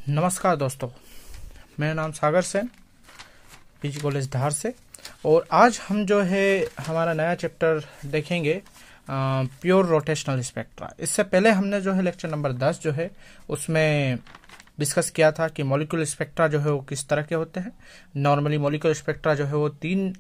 नमस्कार दोस्तों, मेरा नाम सागर सेन, पीजी कॉलेज धार से। और आज हम जो है हमारा नया चैप्टर देखेंगे, प्योर रोटेशनल स्पेक्ट्रा। इससे पहले हमने जो है लेक्चर नंबर 10 जो है उसमें डिस्कस किया था कि मॉलिक्यूलर स्पेक्ट्रा जो है वो किस तरह के होते हैं। नॉर्मली मॉलिक्यूलर स्पेक्ट्रा जो है वो 3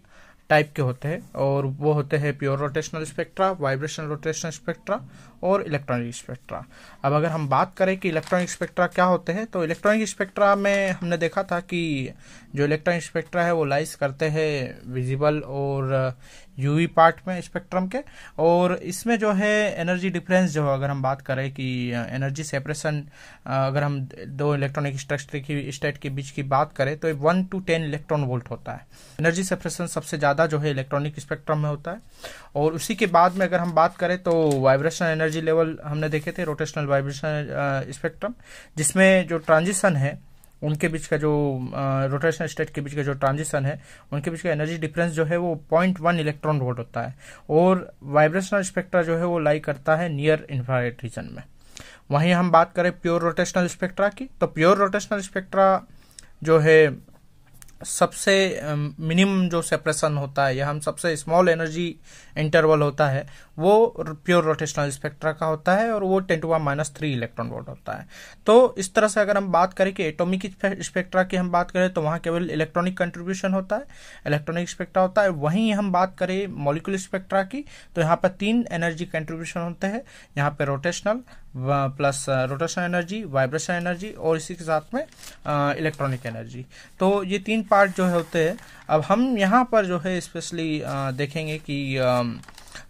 टाइप के होते हैं, और वो होते हैं pure rotational spectra, vibrational rotational spectra और इलेक्ट्रॉनिक स्पेक्ट्रा। अब अगर हम बात करें कि इलेक्ट्रॉनिक स्पेक्ट्रा क्या होते हैं, तो इलेक्ट्रॉनिक स्पेक्ट्रा में हमने देखा था कि जो इलेक्ट्रॉनिक स्पेक्ट्रा है वो लाइज करते हैं विजिबल और यूवी पार्ट में स्पेक्ट्रम के। और इसमें जो है एनर्जी डिफरेंस जो है, अगर हम बात करें कि एनर्जी सेपरेशन, अगर हम दो इलेक्ट्रॉनिक स्टेट के बीच की बात करें तो 1 to 10 इलेक्ट्रॉन वोल्ट होता है। एनर्जी सेपरेशन सबसे ज़्यादा जो है इलेक्ट्रॉनिक स्पेक्ट्रम में होता है। और उसी के बाद में अगर हम बात करें तो वाइब्रेशनल एनर्जी लेवल हमने देखे थे, रोटेशनल वाइब्रेशनल स्पेक्ट्रम, जिसमें जो ट्रांजिशन है उनके बीच का, जो रोटेशनल स्टेट के बीच का जो ट्रांजिशन है उनके बीच का एनर्जी डिफरेंस जो है वो 0.1 इलेक्ट्रॉन वोल्ट होता है। और वाइब्रेशनल स्पेक्ट्रा जो है वो लाई करता है नियर इंफ्रारेड रीजन में। वहीं हम बात करें प्योर रोटेशनल स्पेक्ट्रा की, तो प्योर रोटेशनल स्पेक्ट्रा जो है सबसे मिनिमम जो सेपरेशन होता है, या हम सबसे स्मॉल एनर्जी इंटरवल होता है, वो प्योर रोटेशनल स्पेक्ट्रा का होता है, और वो 10⁻³ इलेक्ट्रॉन वोल्ट होता है। तो इस तरह से अगर हम बात करें कि एटॉमिक स्पेक्ट्रा की हम बात करें तो वहाँ केवल इलेक्ट्रॉनिक कंट्रीब्यूशन होता है, इलेक्ट्रॉनिक स्पेक्ट्रा होता है। वहीं हम बात करें मॉलिक्यूलर स्पेक्ट्रा की, तो यहाँ पर 3 एनर्जी कंट्रीब्यूशन होते हैं। यहाँ पे rotational plus rotational energy, vibration energy और इसी के साथ में इलेक्ट्रॉनिक एनर्जी। तो ये 3 पार्ट जो है होते हैं। अब हम यहाँ पर जो है स्पेशली देखेंगे कि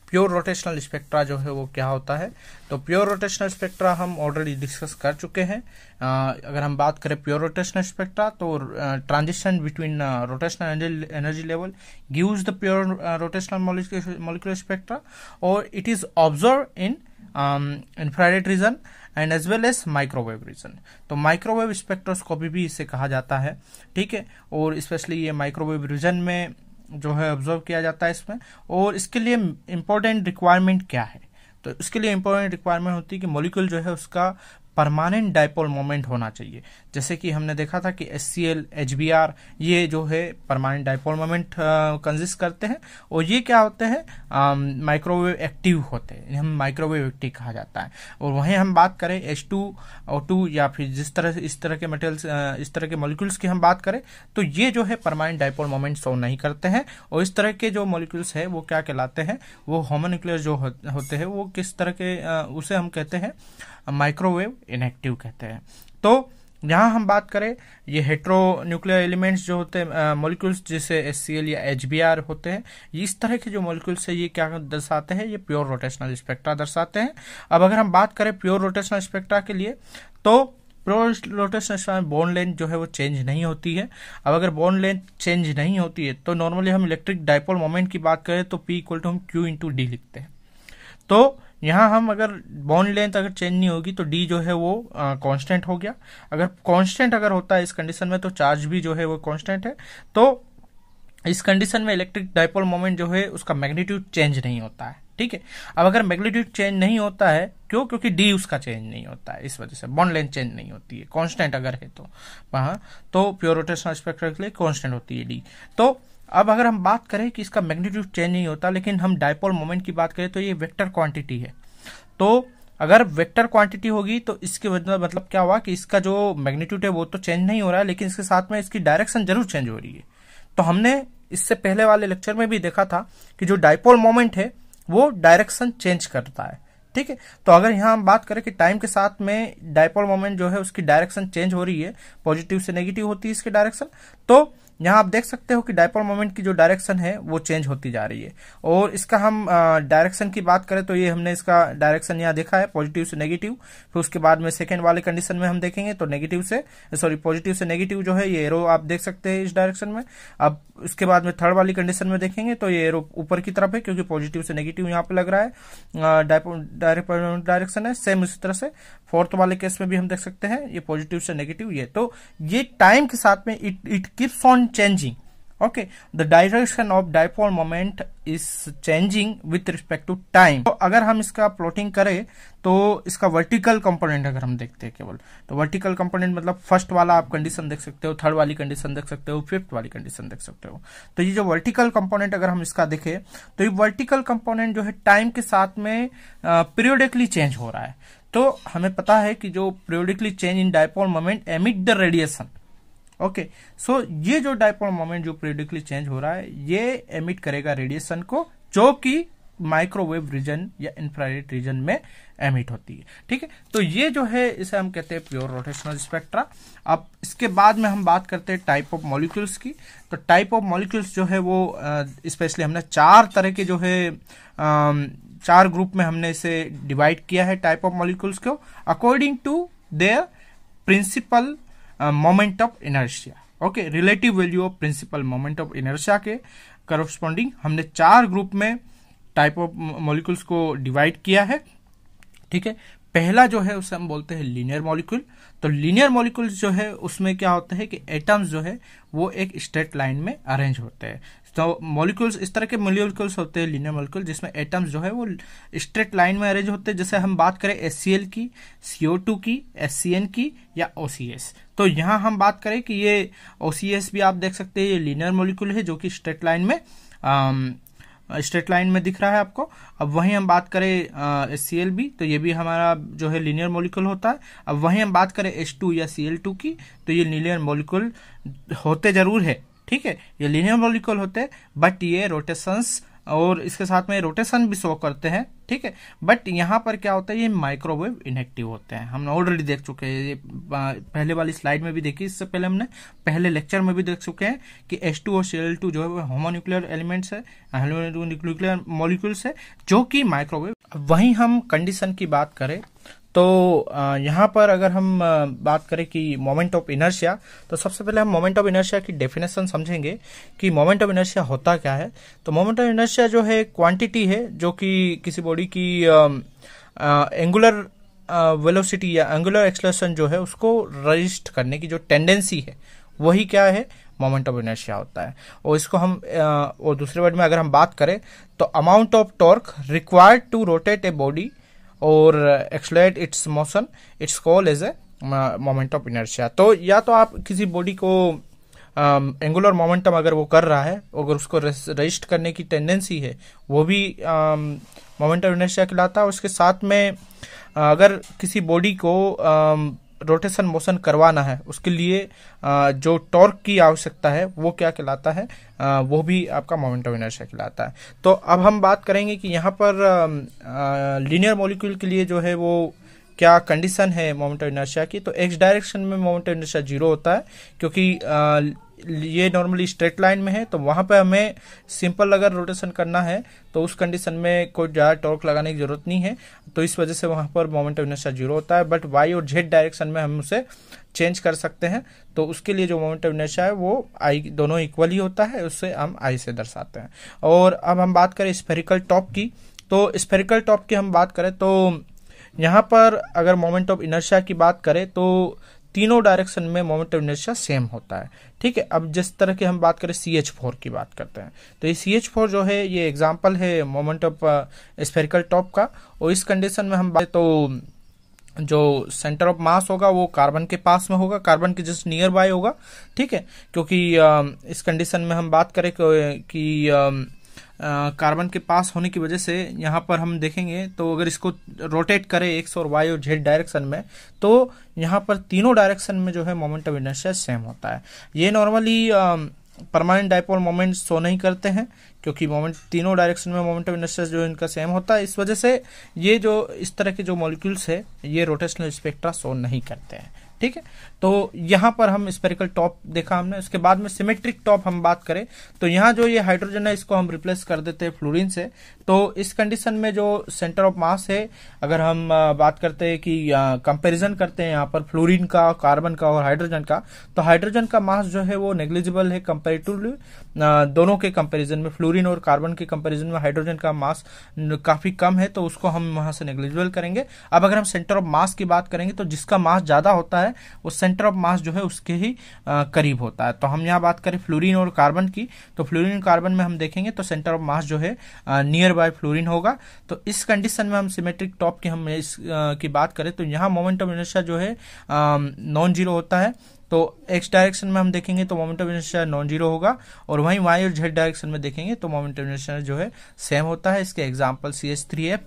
प्योर रोटेशनल स्पेक्ट्रा जो है वो क्या होता है। तो प्योर रोटेशनल स्पेक्ट्रा हम ऑलरेडी डिस्कस कर चुके हैं। अगर हम बात करें प्योर रोटेशनल स्पेक्ट्रा, तो transition between rotational energy level gives the pure rotational molecular spectra, और it is observe in infrared region and as well as microwave region. तो माइक्रोवेव स्पेक्ट्रोस्कोपी भी इसे कहा जाता है, ठीक है। और स्पेशली ये माइक्रोवेव रीजन में जो है ऑब्जर्व किया जाता है इसमें। और इसके लिए इम्पोर्टेंट रिक्वायरमेंट क्या है, तो इसके लिए इम्पोर्टेंट रिक्वायरमेंट होती है कि मॉलिक्यूल जो है उसका परमानेंट डाइपोल मोमेंट होना चाहिए। जैसे कि हमने देखा था कि HCl, HBr ये जो है परमानेंट डाइपोल मोमेंट कंजिस्ट करते हैं, और ये क्या होते हैं, माइक्रोवेव एक्टिव होते हैं, हम माइक्रोवेव एक्टिव कहा जाता है। और वहीं हम बात करें H2O2 या फिर इस तरह के मटेरियल्स, इस तरह के मॉलिक्यूल्स की हम बात करें, तो ये जो है परमानेंट डाइपोल मोमेंट शो नहीं करते हैं। और इस तरह के जो मॉलिक्यूल्स है वो क्या कहलाते हैं, वो होमोन्यूक्लियर जो होते हैं, वो किस तरह के उसे हम कहते हैं माइक्रोवेव इनएक्टिव कहते हैं। तो यहाँ हम बात करें ये हेट्रोन्यूक्लियर एलिमेंट्स जो होते हैं मॉलिक्यूल्स, जैसे HCl या HBr होते हैं, इस तरह के जो मॉलिक्यूल्स है ये क्या दर्शाते हैं, ये प्योर रोटेशनल स्पेक्ट्रा दर्शाते हैं। अब अगर हम बात करें प्योर रोटेशनल स्पेक्ट्रा के लिए, तो प्योर रोटेशनल स्पेक्ट्रा में बॉन्ड लेंथ जो है वो चेंज नहीं होती है। अब अगर बॉन्ड लेंथ चेंज नहीं होती है तो नॉर्मली हम इलेक्ट्रिक डाइपोल मोमेंट की बात करें तो P = हम Q/D लिखते हैं। तो यहाँ हम अगर बॉन्ड लेंथ अगर चेंज नहीं होगी तो D जो है वो कांस्टेंट हो गया। अगर कांस्टेंट अगर होता है इस कंडीशन में, तो चार्ज भी जो है वो कांस्टेंट है। तो इस कंडीशन में इलेक्ट्रिक डाइपोल मोमेंट जो है उसका मैग्नीट्यूड चेंज नहीं होता है, ठीक है। अब अगर मैग्नीट्यूड चेंज नहीं होता है, क्यों? क्योंकि D उसका चेंज नहीं होता है, इस वजह से बॉन्ड लेंथ चेंज नहीं होती है, कांस्टेंट अगर है तो वहाँ, तो प्योर रोटेशनल स्पेक्ट्रा के लिए कांस्टेंट होती है D। तो अब अगर हम बात करें कि इसका मैग्नीट्यूड चेंज नहीं होता, लेकिन हम डाइपोल मोमेंट की बात करें तो ये वेक्टर क्वांटिटी है। तो अगर वेक्टर क्वांटिटी होगी तो इसके मतलब क्या हुआ कि इसका जो मैग्नीट्यूड है वो तो चेंज नहीं हो रहा है, लेकिन इसके साथ में इसकी डायरेक्शन जरूर चेंज हो रही है। तो हमने इससे पहले वाले लेक्चर में भी देखा था कि जो डाइपोल मोमेंट है वो डायरेक्शन चेंज करता है, ठीक है। तो अगर यहाँ हम बात करें कि टाइम के साथ में डाइपोल मोमेंट जो है उसकी डायरेक्शन चेंज हो रही है, पॉजिटिव से नेगेटिव होती है इसकी डायरेक्शन, तो यहाँ आप देख सकते हो कि डाइपोल मोमेंट की जो डायरेक्शन है वो चेंज होती जा रही है। और इसका हम डायरेक्शन की बात करें तो ये हमने इसका डायरेक्शन यहाँ देखा है, पॉजिटिव से नेगेटिव। फिर उसके बाद में सेकेंड वाले कंडीशन में हम देखेंगे तो पॉजिटिव से नेगेटिव जो है ये एरो आप देख सकते हैं इस डायरेक्शन में। अब उसके बाद में थर्ड वाली कंडीशन में देखेंगे तो ये एरो ऊपर की तरफ है, क्योंकि पॉजिटिव से नेगेटिव यहाँ पे लग रहा है, डायरेक्शन है। सेम इसी तरह से फोर्थ वाले केस में भी हम देख सकते हैं ये पॉजिटिव से नेगेटिव। ये तो ये टाइम के साथ में it keeps on changing, okay, the direction of dipole moment is changing with respect to time. तो अगर हम इसका प्लॉटिंग करें तो इसका वर्टिकल कंपोनेंट अगर हम देखते हैं केवल, तो वर्टिकल कंपोनेंट मतलब फर्स्ट वाला आप कंडीशन देख सकते हो, थर्ड वाली कंडीशन देख सकते हो, फिफ्थ वाली कंडीशन देख सकते हो। तो ये जो वर्टिकल कंपोनेंट अगर हम इसका देखें तो ये वर्टिकल कंपोनेंट जो है टाइम के साथ में पीरियोडिकली चेंज हो रहा है। तो हमें पता है कि जो periodically change in dipole moment emit the radiation. Okay, so ये जो डायपोल मोमेंट जो पीरियोडिकली चेंज हो रहा है ये एमिट करेगा रेडिएशन को, जो कि माइक्रोवेव रीजन या इंफ्रारेड रीजन में एमिट होती है। ठीक है, तो ये जो है इसे हम कहते हैं प्योर रोटेशनल स्पेक्ट्रा। अब इसके बाद में हम बात करते हैं टाइप ऑफ मॉलिक्यूल्स की। तो टाइप ऑफ मॉलिक्यूल्स जो है वो स्पेशली हमने 4 तरह के जो है 4 ग्रुप में हमने इसे डिवाइड किया है टाइप ऑफ मॉलिक्यूल्स को according to their principal moment of inertia. Okay, relative value of principal moment of inertia के करस्पॉन्डिंग हमने 4 ग्रुप में टाइप ऑफ मॉलिक्यूल्स को डिवाइड किया है। ठीक है, पहला जो है उसे हम बोलते हैं लीनियर मॉलिक्यूल। तो लीनियर मॉलिक्यूल्स जो है उसमें क्या होता है कि एटम्स जो है वो एक स्ट्रेट लाइन में अरेंज होते हैं। तो मॉलिक्यूल्स इस तरह के मॉलिक्यूल्स होते हैं लीनियर मॉलिक्यूल जिसमें एटम्स जो है वो स्ट्रेट लाइन में अरेंज होते हैं। जैसे हम बात करें HCl की, CO2 की, HCN की या OCS। तो यहाँ हम बात करें कि ये OCS भी आप देख सकते हैं, ये लीनियर मॉलिक्यूल है जो कि स्ट्रेट लाइन में दिख रहा है आपको। अब वहीं हम बात करें HCl भी, तो ये भी हमारा जो है लीनियर मॉलिक्यूल होता है। अब वहीं हम बात करें H2 या Cl2 की, तो ये लीनियर मॉलिक्यूल होते जरूर है। ठीक है, ये लीनियर मॉलिक्यूल होते हैं बट ये रोटेशंस और इसके साथ में रोटेशन भी शो करते हैं। ठीक है, बट यहाँ पर क्या होता है ये माइक्रोवेव इनएक्टिव होते हैं। हम ऑलरेडी देख चुके हैं, ये पहले वाली स्लाइड में भी देखी, इससे पहले हमने पहले लेक्चर में भी देख चुके हैं कि H2 और Cl2 जो है वो होमोन्यूक्लियर एलिमेंट्स है, होमोन्यूक्लियर मॉलिक्यूल्स है जो कि माइक्रोवेव। वहीं हम कंडीशन की बात करें तो यहाँ पर अगर हम बात करें कि मोमेंट ऑफ इनर्शिया, तो सबसे पहले हम मोमेंट ऑफ इनर्शिया की डेफिनेशन समझेंगे कि मोमेंट ऑफ इनर्शिया होता क्या है। तो मोमेंट ऑफ इनर्शिया जो है क्वांटिटी है जो कि किसी बॉडी की एंगुलर वेलोसिटी या एंगुलर एक्सेलरेशन जो है उसको रजिस्ट करने की जो टेंडेंसी है वही क्या है, मोमेंट ऑफ इनर्शिया होता है। और इसको हम और दूसरे वर्ड में अगर हम बात करें तो amount of torque required to rotate a body और accelerate its motion, it's called as a moment of inertia. तो या तो आप किसी बॉडी को एंगुलर मोमेंटम अगर वो कर रहा है, अगर उसको रजिस्ट करने की टेंडेंसी है, वो भी मोमेंट ऑफ इनर्शिया कहलाता है। उसके साथ में अगर किसी बॉडी को रोटेशन मोशन करवाना है, उसके लिए जो टॉर्क की आवश्यकता है वो क्या कहलाता है, वो भी आपका मोमेंट ऑफ इनर्शिया कहलाता है। तो अब हम बात करेंगे कि यहाँ पर लीनियर मॉलिक्यूल के लिए जो है वो क्या कंडीशन है मोमेंट ऑफ इनर्शिया की। तो एक्स डायरेक्शन में मोमेंट ऑफ इनर्शिया 0 होता है, क्योंकि ये नॉर्मली स्ट्रेट लाइन में है। तो वहां पे हमें सिंपल अगर रोटेशन करना है तो उस कंडीशन में कोई ज़्यादा टॉर्क लगाने की जरूरत नहीं है, तो इस वजह से वहां पर मोमेंट ऑफ इनर्शिया 0 होता है। बट वाई और जेड डायरेक्शन में हम उसे चेंज कर सकते हैं, तो उसके लिए जो मोमेंट ऑफ इनर्शिया है वो आई दोनों इक्वल ही होता है, उससे हम आई से दर्शाते हैं। और अब हम बात करें स्फेरिकल टॉप की, तो स्फेरिकल टॉप की हम बात करें तो यहाँ पर अगर मोमेंट ऑफ इनर्शिया की बात करें तो तीनों डायरेक्शन में मोमेंट ऑफ इनर्शिया सेम होता है। ठीक है, अब जिस तरह की हम बात करें CH4 की बात करते हैं, तो ये CH4 जो है ये एग्जांपल है मोमेंट ऑफ स्फेरिकल टॉप का। और इस कंडीशन में हम बात तो जो सेंटर ऑफ मास होगा वो कार्बन के पास में होगा, कार्बन के जस्ट नियर बाय होगा। ठीक है, क्योंकि इस कंडीशन में हम बात करें कि कार्बन के पास होने की वजह से यहाँ पर हम देखेंगे तो अगर इसको रोटेट करें एक्स और वाई और जेड डायरेक्शन में, तो यहाँ पर तीनों डायरेक्शन में जो है मोमेंट ऑफ इनर्शिया सेम होता है। ये normally permanent dipole moment show नहीं करते हैं, क्योंकि मोमेंट तीनों डायरेक्शन में मोमेंट ऑफ इनर्शिया जो इनका सेम होता है। इस वजह से ये जो इस तरह के जो मॉलिक्यूल्स है ये रोटेशनल स्पेक्ट्रा शो नहीं करते हैं। ठीक है, तो यहाँ पर हम स्फेरिकल टॉप देखा हमने। उसके बाद में सिमेट्रिक टॉप हम बात करें तो यहाँ जो ये हाइड्रोजन है इसको हम रिप्लेस कर देते हैं फ्लोरीन से। तो तो इस कंडीशन में जो सेंटर ऑफ मास है, अगर हम बात करते हैं कि कंपैरिजन करते हैं यहाँ पर फ्लोरीन का, कार्बन का और हाइड्रोजन का, तो हाइड्रोजन का मास जो है वो नेग्लिजिबल है कंपेरेटिवली दोनों के कंपैरिजन में। फ्लोरीन और कार्बन के कंपैरिजन में हाइड्रोजन का मास काफी कम है, तो उसको हम वहां से नेग्लिजिबल करेंगे। अब अगर हम सेंटर ऑफ मास की बात करेंगे तो जिसका मास ज्यादा होता है वो सेंटर ऑफ मास जो है उसके ही करीब होता है। तो हम यहाँ बात करें फ्लोरीन और कार्बन की, तो फ्लोरीन और कार्बन में हम देखेंगे तो सेंटर ऑफ मास जो है नियर बाय फ्लोरीन होगा। तो इस कंडीशन में हम सिमेट्रिक टॉप की हम इस की बात करें तो यहाँ मोमेंट ऑफ इनर्शिया जो है नॉन जीरो होता है। तो एक्स डायरेक्शन में हम देखेंगे तो moment of inertia non zero होगा, और वहीं वाई और जेड डायरेक्शन में देखेंगे तो मोमेंट ऑफ इनर्शिया जो है सेम होता है। इसके एग्जांपल CH3F,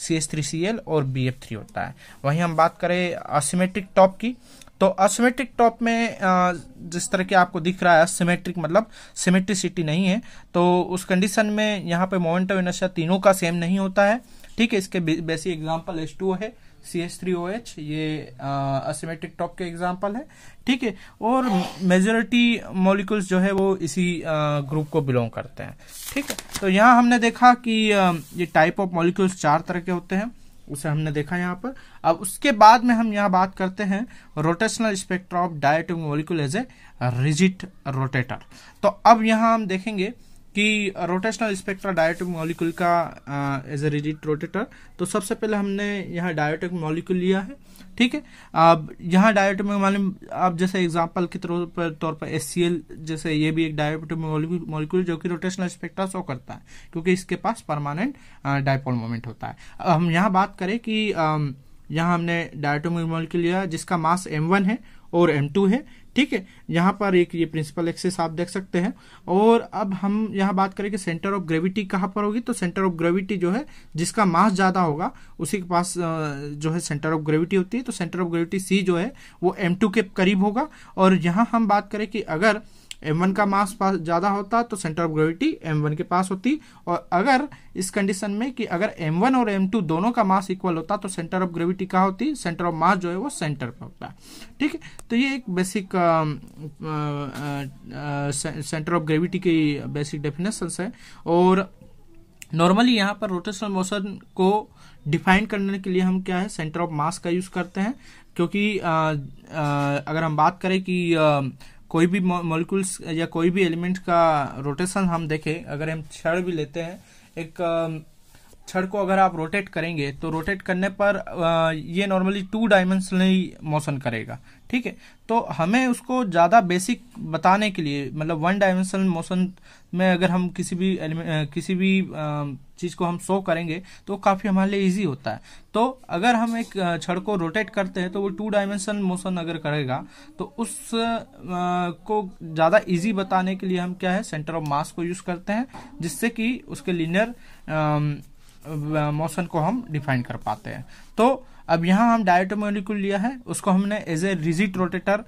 CH3Cl और BF3 होता है। वहीं हम बात करें असिमेट्रिक टॉप की, तो असिमेट्रिक टॉप में जिस तरह के आपको दिख रहा है असिमेट्रिक मतलब सिमेट्रिसिटी नहीं है, तो उस कंडीशन में यहाँ पे मोमेंट ऑफ इनर्शिया तीनों का सेम नहीं होता है। ठीक है, इसके बेसिक एग्जांपल H2O है, CH3OH, ये असिमेट्रिक टॉप के एग्जांपल है। ठीक है, और मेजॉरिटी मॉलिक्यूल्स जो है वो इसी ग्रुप को बिलोंग करते हैं। ठीक है, तो यहाँ हमने देखा कि ये टाइप ऑफ मॉलिक्यूल्स 4 तरह के होते हैं, उसे हमने देखा यहाँ पर। अब उसके बाद में हम यहाँ बात करते हैं rotational spectra of diatomic molecule as a rigid rotator. तो अब यहाँ हम देखेंगे कि रोटेशनल स्पेक्ट्रा डायटोमिक मॉलिक्यूल का एज ए रिजिड रोटेटर। तो सबसे पहले हमने यहाँ डायटोमिक मॉलिक्यूल लिया है। ठीक है, अब यहाँ डायटोमिक मॉलिक्यूल, आप जैसे एग्जांपल के तौर पर HCl, जैसे ये भी एक डायटोमिक मॉलिक्यूल जो कि रोटेशनल स्पेक्ट्रा शो करता है क्योंकि इसके पास परमानेंट डायपोल मोमेंट होता है। अब हम यहाँ बात करें कि यहाँ हमने डायटोमिक मॉलिक्यूल लिया जिसका मास M1 है और M2 है। ठीक है, यहाँ पर एक ये प्रिंसिपल एक्सिस आप देख सकते हैं। और अब हम यहाँ बात करें कि सेंटर ऑफ ग्रेविटी कहाँ पर होगी, तो सेंटर ऑफ ग्रेविटी जो है जिसका मास ज्यादा होगा उसी के पास जो है सेंटर ऑफ ग्रेविटी होती है। तो सेंटर ऑफ ग्रेविटी C जो है वो M2 के करीब होगा। और यहाँ हम बात करें कि अगर M1 का मास पास ज्यादा होता तो सेंटर ऑफ ग्रेविटी M1 के पास होती, और अगर इस कंडीशन में कि अगर M1 और M2 दोनों का मास इक्वल होता तो सेंटर ऑफ ग्रेविटी कहाँ होती, सेंटर ऑफ मास जो है वो सेंटर पर होता है। ठीक है, तो ये एक बेसिक सेंटर ऑफ ग्रेविटी की बेसिक डेफिनेशन है। और नॉर्मली यहाँ पर रोटेशनल मोशन को डिफाइन करने के लिए हम क्या है सेंटर ऑफ मास का यूज करते हैं, क्योंकि अगर हम बात करें कि कोई भी मॉलिक्यूल्स या कोई भी एलिमेंट का रोटेशन हम देखें, अगर हम छड़ भी लेते हैं, एक छड़ को अगर आप रोटेट करेंगे तो रोटेट करने पर ये नॉर्मली 2 डायमेंशनली मोशन करेगा। ठीक है, तो हमें उसको ज्यादा बेसिक बताने के लिए, मतलब 1 डायमेंशनल मोशन में अगर हम किसी भी चीज को हम शो करेंगे तो काफी हमारे लिए इजी होता है। तो अगर हम एक छड़ को रोटेट करते हैं तो वो 2 डायमेंशनल मोशन अगर करेगा तो उस को ज्यादा इजी बताने के लिए हम क्या है सेंटर ऑफ मास को यूज करते हैं, जिससे कि उसके लीनियर मोशन को हम डिफाइन कर पाते हैं। तो अब यहाँ हम डायटोमिक मॉलिक्यूल लिया है, उसको हमने एज ए रिजिड रोटेटर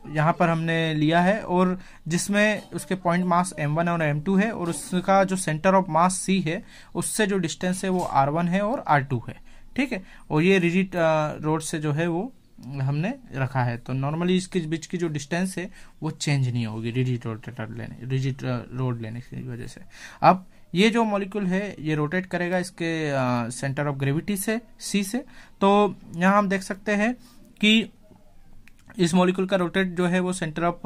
यहाँ पर हमने लिया है, और जिसमें उसके पॉइंट मास M1 और M2 है, और उसका जो सेंटर ऑफ मास C है उससे जो डिस्टेंस है वो R1 है और R2 है। ठीक है, और ये रिजिड रोड से जो है वो हमने रखा है। तो नॉर्मली इसके बीच की जो डिस्टेंस है वो चेंज नहीं होगी रिजिड रोड लेने की वजह से। अब ये जो मॉलिक्यूल है ये रोटेट करेगा इसके सेंटर ऑफ ग्रेविटी से C से। तो यहाँ हम देख सकते हैं कि इस मॉलिक्यूल का रोटेट जो है वो सेंटर ऑफ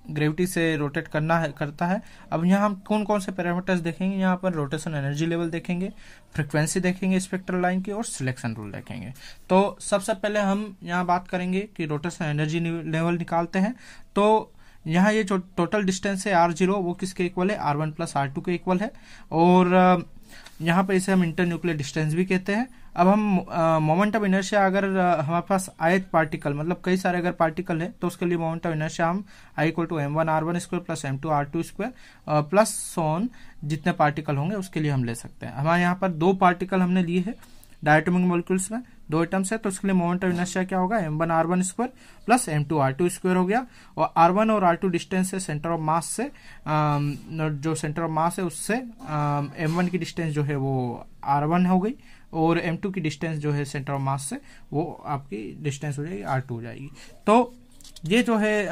ग्रेविटी से रोटेट करता है। अब यहाँ हम कौन कौन से पैरामीटर्स देखेंगे, यहाँ पर रोटेशन एनर्जी लेवल देखेंगे, फ्रीक्वेंसी देखेंगे स्पेक्ट्रल लाइन की, और सिलेक्शन रूल देखेंगे। तो सबसे पहले हम यहाँ बात करेंगे कि रोटेशन एनर्जी लेवल निकालते हैं। तो यहाँ ये जो टोटल डिस्टेंस है R0 वो किसके इक्वल है, R1 प्लस R2 के इक्वल है, और यहाँ पर इसे हम इंटरन्यूक्लियर डिस्टेंस भी कहते हैं। अब हम मोमेंट ऑफ इनर्शिया, अगर हमारे पास आयत पार्टिकल मतलब कई सारे अगर पार्टिकल है तो उसके लिए मोमेंट ऑफ इनर्शिया हम I=M1R1² plus M2R2² plus so on जितने पार्टिकल होंगे उसके लिए हम ले सकते हैं। हमारे यहाँ पर 2 पार्टिकल हमने लिए है डायटोमिक मॉलिक्यूल्स में, 2 एटम्स है, तो उसके लिए मोमेंट ऑफ इनर्शिया क्या होगा, M1R1² प्लस M2R2² हो गया। और R1 और R2 डिस्टेंस है सेंटर ऑफ मास से, जो सेंटर ऑफ मास है उससे M1 की डिस्टेंस जो है वो R1 हो गई, और M2 की डिस्टेंस जो है सेंटर ऑफ मास से वो आपकी डिस्टेंस हो जाएगी R2 हो जाएगी। तो ये जो है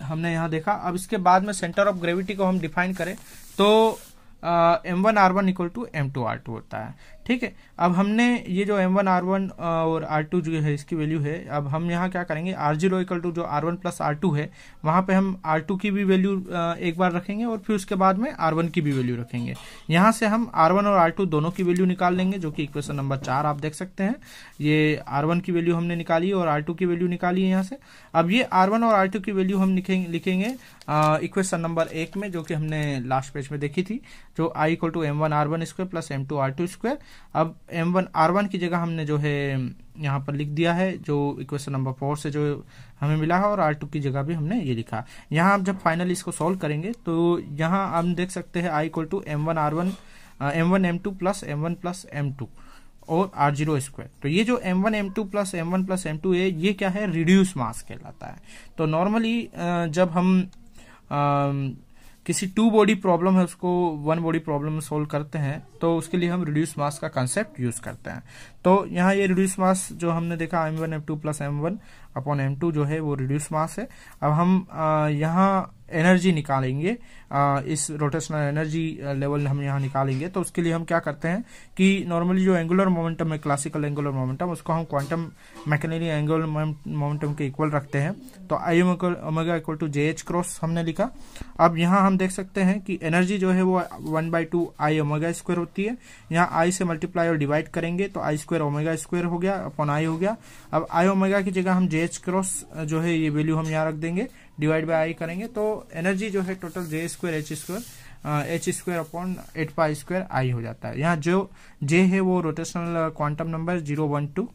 हमने यहाँ देखा। अब इसके बाद में सेंटर ऑफ ग्रेविटी को हम डिफाइन करें तो M1R1 इक्वल टू M2R2 होता है। ठीक है, अब हमने ये जो M1R1 और R2 जो है इसकी वैल्यू है, अब हम यहाँ क्या करेंगे, R0 इक्वल टू जो R1 प्लस R2 है वहाँ पे हम R2 की भी वैल्यू एक बार रखेंगे और फिर उसके बाद में R1 की भी वैल्यू रखेंगे। यहाँ से हम R1 और R2 दोनों की वैल्यू निकाल लेंगे, जो कि इक्वेशन नंबर 4 आप देख सकते हैं। ये R1 की वैल्यू हमने निकाली और R2 की वैल्यू निकाली है यहाँ से। अब ये R1 और R2 की वैल्यू हम लिखेंगे इक्वेशन नंबर 1 में, जो कि हमने लास्ट पेज में देखी थी, जो I equal to M1R1 square plus M2R2 square. अब M1R1 की जगह हमने जो है यहाँ पर लिख दिया है, जो इक्वेशन नंबर 4 से जो हमें मिला है, और R2 की जगह भी हमने ये लिखा। यहाँ आप जब फाइनली इसको सॉल्व करेंगे तो यहाँ हम देख सकते हैं I equal to M1R1 M1M2 plus M1 plus M2 और R0 स्क्वायर। तो ये जो M1M2 plus M1 plus M2 है, ये क्या है, रिड्यूस मास कहलाता है। तो नॉर्मली जब हम किसी 2 बॉडी प्रॉब्लम है उसको 1 बॉडी प्रॉब्लम में सोल्व करते हैं तो उसके लिए हम रिड्यूस मास का कंसेप्ट यूज करते हैं। तो यहाँ ये रिड्यूस मास जो हमने देखा M1M2 plus M1 upon M2 जो है वो रिड्यूस मास है। अब हम यहाँ एनर्जी निकालेंगे, इस रोटेशनल एनर्जी लेवल हम यहाँ निकालेंगे। तो उसके लिए हम क्या करते हैं कि नॉर्मली जो एंगुलर मोमेंटम है, क्लासिकल एंगुलर मोमेंटम, उसको हम क्वांटम मैकेनिकली एंगुलर मोमेंटम के इक्वल रखते हैं। तो I omega equal to JH cross हमने लिखा। अब यहाँ हम देख सकते हैं कि एनर्जी जो है वो 1/2 I ओमेगा स्क्वायर होती है। यहाँ I से मल्टीप्लाई और डिवाइड करेंगे तो I स्क्वायर ओमेगा स्क्वायर हो गया अपॉन I हो गया। अब I ओमेगा की जगह हम JH क्रॉस जो है ये वैल्यू हम यहाँ रख देंगे, डिवाइड बाय I करेंगे तो एनर्जी जो है total J square H square upon 8 pi square I हो जाता है। यहाँ जो J है वो रोटेशनल क्वांटम नंबर 0, 1, 2,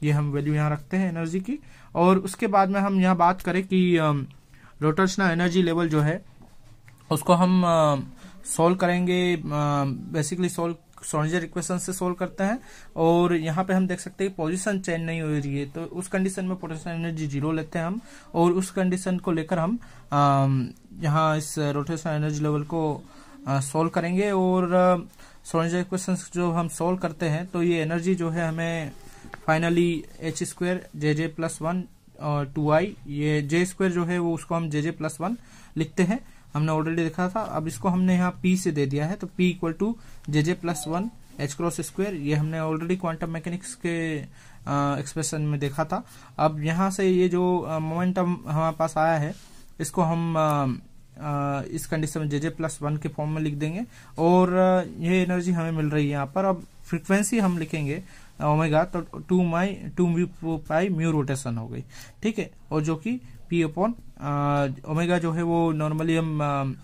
ये हम वैल्यू यहाँ रखते हैं एनर्जी की। और उसके बाद में हम यहाँ बात करें कि रोटेशनल एनर्जी लेवल जो है उसको हम सोल्व करेंगे, बेसिकली श्रोडिंगर इक्वेशन से सोल्व करते हैं। और यहाँ पे हम देख सकते हैं पोजीशन चेंज नहीं हो रही है, तो उस कंडीशन में पोटेंशियल एनर्जी 0 लेते हैं हम, और उस कंडीशन को लेकर हम यहाँ इस रोटेशनल एनर्जी लेवल को सोल्व करेंगे। और श्रोडिंगर इक्वेशन जो हम सोल्व करते हैं तो ये एनर्जी जो है हमें finally H square JJ plus 1 और 2I, ये J स्क्वायर जो है वो उसको हम JJ प्लस 1 लिखते हैं, हमने ऑलरेडी देखा था। अब इसको हमने यहाँ P से दे दिया है, तो P equal to JJ plus 1 H cross square, ये हमने ऑलरेडी क्वांटम मैकेनिक्स के एक्सप्रेशन में देखा था। अब यहाँ से ये जो मोमेंटम हमारे पास आया है इसको हम इस कंडीशन में JJ प्लस 1 के फॉर्म में लिख देंगे, और ये एनर्जी हमें मिल रही है यहाँ पर। अब फ्रीक्वेंसी हम लिखेंगे ओमेगा, तो 2 पाई म्यू रोटेशन हो गई, ठीक है। और जो कि P अपॉन ओमेगा जो है वो नॉर्मली हम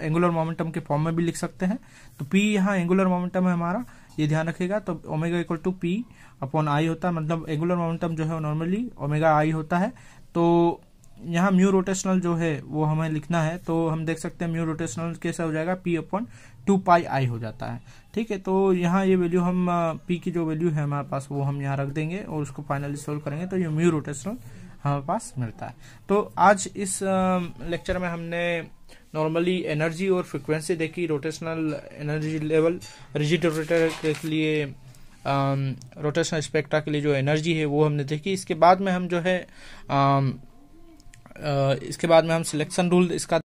एंगुलर मोमेंटम के फॉर्म में भी लिख सकते हैं। तो P यहाँ एंगुलर मोमेंटम है हमारा, ये ध्यान रखेगा। तो omega equal to P upon I होता है, मतलब एंगुलर मोमेंटम जो है नॉर्मली ओमेगा I होता है। तो यहाँ म्यू रोटेशनल जो है वो हमें लिखना है, तो हम देख सकते हैं म्यू रोटेशनल कैसे हो जाएगा, P अपॉन 2 पाई I हो जाता है, ठीक है। तो यहाँ ये वैल्यू हम P की जो वैल्यू है हमारे पास वो हम यहाँ रख देंगे और उसको फाइनली सोल्व करेंगे तो ये म्यू रोटेशनल हमारे पास मिलता है। तो आज इस लेक्चर में हमने नॉर्मली एनर्जी और फ्रिक्वेंसी देखी, rotational energy level, rigid rotator के लिए रोटेशनल स्पेक्ट्रा के लिए जो एनर्जी है वो हमने देखी। इसके बाद में हम जो है इसके बाद में हम सिलेक्शन रूल इसका